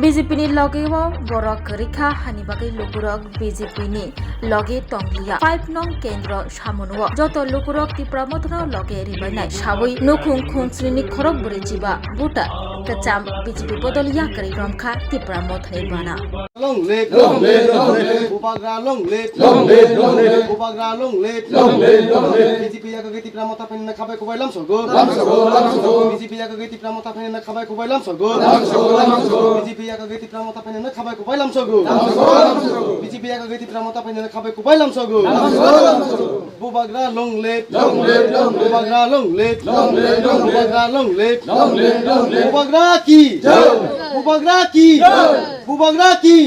BJP ni loge wo borok rikha hani bagai lukurok BJP ni loge tonglia 5 nong kendro samonwo joto lukurok ti pramotno loge ribainai sabui nukhung khungsrini khorok buri jiba buta kacham BJP bodoliya kari romkha ti pramothai bana long lip upagra long lip upagra long lip BJP ya kagiti pramota pen na khabai kubailam sogo BJP ya kagiti pramota pen na khabai kubailam sogo BJP ya kagiti pramota pen na khabai kubailam sogo BJP ya kagiti pramota pen na khabai kubailam sogo upagra long lip upagra long lip upagra long lip upagra ki upagra ki upagra ki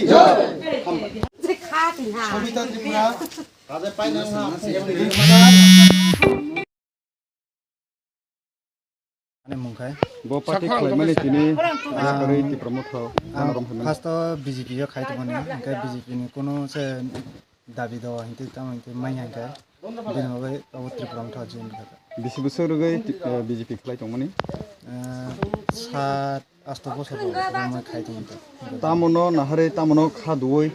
Sabita Tripura রাজা পাইনা mungkai bo party khlaimani tini ari ti promote first BJP ya khai tmani mungkai BJP ni kono se dabi dawa hinti tamante mai hangkai bin bagai awutri promote ajin bisi bosor gai BJP khlai tongmani 7-8 বছর মই khai tmani tamono nahare tamono khaduoi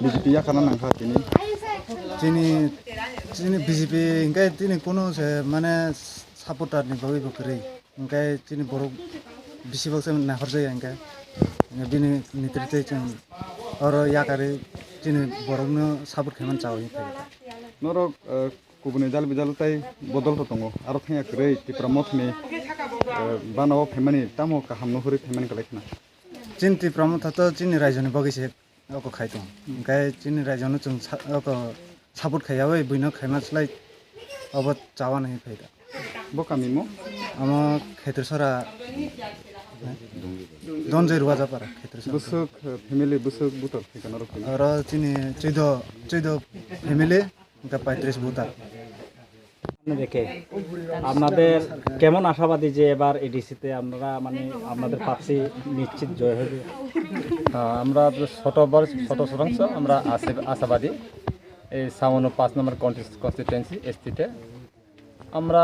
BJP ya kana nangkha tini BJP hingkai tini kono se mane supporter ni bagai bokri hingkai tini borok bisibak se nahorjai hingkai bini nitrite chung oro yakari tini borokno support khaman chawi norok kubuni dal bidal tai bodol hotongo aro thaya krei ti promote ni banao phemani tamo ka hamno hori phemani kalakhna चिन्ति प्रमुख त चिनि रायजोनि बगैसे अको खाइतो गाय चिनि रायजोनि जों अको support खायाबै बुइनो खाइमासलाय अब चावा नै फाइदा bo kamimo आम खेत्रसरा दनजै रुवाजा पारा खेत्रसरा busuk family busuk butor thikana rok र चिनि 14 ফ্যামিলি কা 35 বুতা দেখে আপনাদের কেমন আশাবাদী যে এবার এডিসিতে আপনারা মানে আপনাদের প্রার্থী নিশ্চিত জয় হবে? আমরা 100% আমরা আশাবাদী এই সামান্য 5 নম্বর কনস্টিটুয়েন্সি এসটিতে আমরা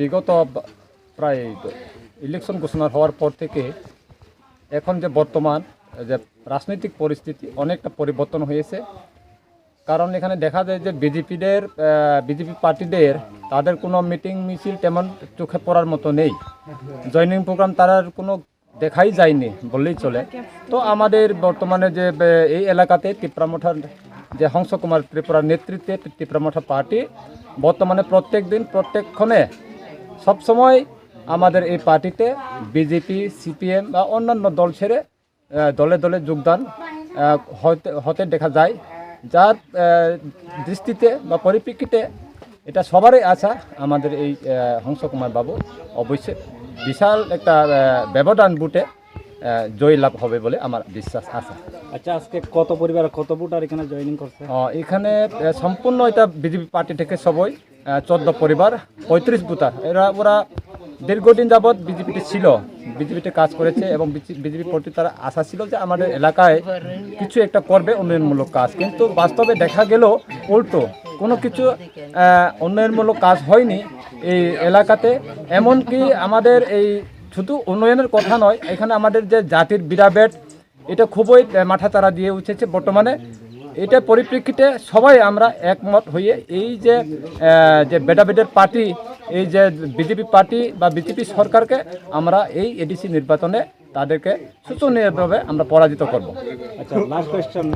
বিগত প্রায় ইলেকশন ঘোষণা হওয়ার পর থেকে এখন যে বর্তমান যে রাজনৈতিক পরিস্থিতি অনেকটা পরিবর্তন হয়েছে। কারণ এখানে দেখা যায় যে বিজেপি পার্টিদের তাদের কোনো মিটিং মিছিল তেমন চোখে পড়ার মতো নেই, জয়নিং প্রোগ্রাম তার কোনো দেখাই যায়নি বললেই চলে। তো আমাদের বর্তমানে যে এই এলাকাতে টিপ্রামঠার যে হংস কুমার ত্রিপুরার নেতৃত্বে টিপ্রামঠা পার্টি বর্তমানে প্রত্যেক দিন প্রত্যেকক্ষণে সবসময় আমাদের এই পার্টিতে বিজেপি সিপিএম বা অন্যান্য দল ছেড়ে দলে দলে যোগদান হতে দেখা যায়, যার দৃষ্টিতে বা পরিপ্রেক্ষিতে এটা সবারই আশা আমাদের এই হংস কুমার বাবু অবশ্যই বিশাল একটা ব্যবধান বুটে জয় লাভ হবে বলে আমার বিশ্বাস আশা। আচ্ছা, আজকে কত পরিবার কত ভোটার এখানে জয়েনিং করছে? এখানে সম্পূর্ণ এটা বিজেপি পার্টি থেকে সবাই 14 পরিবার 35 ভোটার। ওরা দীর্ঘদিন যাবৎ বিজেপিতে ছিল, বিজেপিতে কাজ করেছে এবং বিজেপির প্রতি তারা আশা ছিল যে আমাদের এলাকায় কিছু একটা করবে উন্নয়নমূলক কাজ, কিন্তু বাস্তবে দেখা গেল উল্টো কোনো কিছু উন্নয়নমূলক কাজ হয়নি এই এলাকাতে। এমনকি আমাদের এই শুধু উন্নয়নের কথা নয়, এখানে আমাদের যে জাতির বিরাবেট এটা খুবই মাথাচাড়া দিয়ে উঠেছে বর্তমানে। এটা পরিপ্রেক্ষিতে সবাই আমরা একমত হয়ে এই যে বেডাবেডের পার্টি, এই যে বিজেপি পার্টি বা বিজেপি সরকারকে আমরা এই এডিসি নির্বাচনে তাদেরকে শোচনীয়ভাবে আমরা পরাজিত করব। আচ্ছা, last question,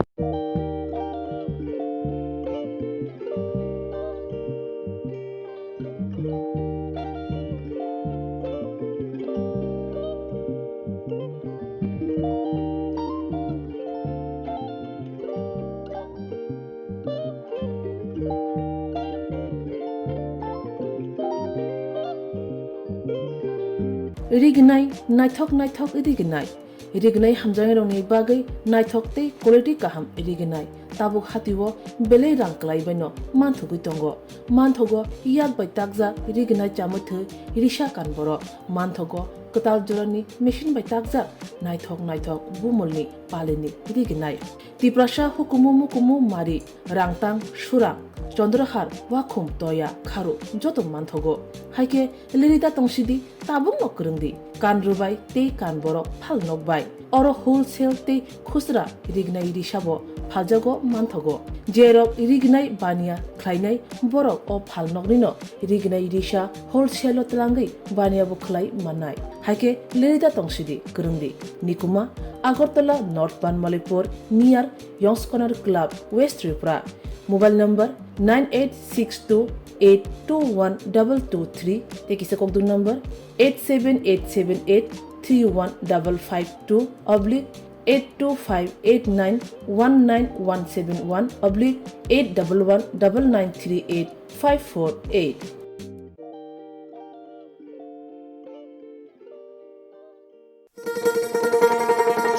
Rignai naithok rignai hamjangai rongni bagai naithok tei quality kaham rignai tabuk hatiwo belai rang klaibaino manthugui tongo manthogo yak bai takja rignai chamuthu risha kanboro manthogo katal jorani machine bai takja naithok bumulni palini rignai tiprasha hukumu mari rangtang surang চন্দ্রহার ওয়াখুম তয়া খারু যত মানথগো হাইকে লিরিতা তংসিদি তাবুং নকরংদি কান রুবাই তে কান বড় ফাল নকবাই or wholesale তে খুচরা রিগনাই রিসাবো ফাজাগো মানথগো যেরক রিগনাই বানিয়া খ্লাইনাই বরক ও ফালনগনিনো রিগনাই Risa wholesale তলাঙ্গै বানিয়াবো খ্লাই মানাই হাইকে লিরিদা তংসিদি গরুংদি নিকুমা Agartala north Banamalipur near young's corner club west Tripura mobile number 9862821223 te kisa kok du number 87878315552 oblique 82589191171 oblique 8119938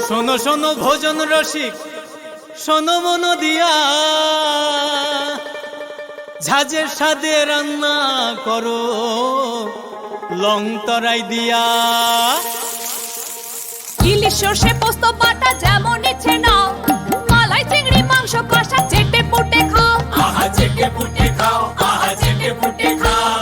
শোনো শোনো ভোজন রসিক শোনো মন দিয়া ঝাঁঝের স্বাদে রান্না করো লং তরাই দিয়া ইলিশ সর্ষে পোস্ত বাটা যেমন ইচ্ছে নাও মালাই চিংড়ি মাংস কষা চেটে পুটে খাও আহা চেটে পুটে খাও আহা চেটে পুটে খাও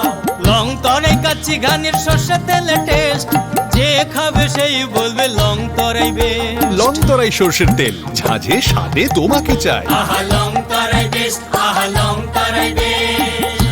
লং তরাই কাচ্চি ঘানির সর্ষে তেলে টেস্ট যে খাবে সেই বলবে লং তরাই বেশ লং তরাই সর্ষের তেল ঝাঁঝে স্বাদে তোমাকে চাই আহা লং তরাই বেশ আহা লং তরাই বেশ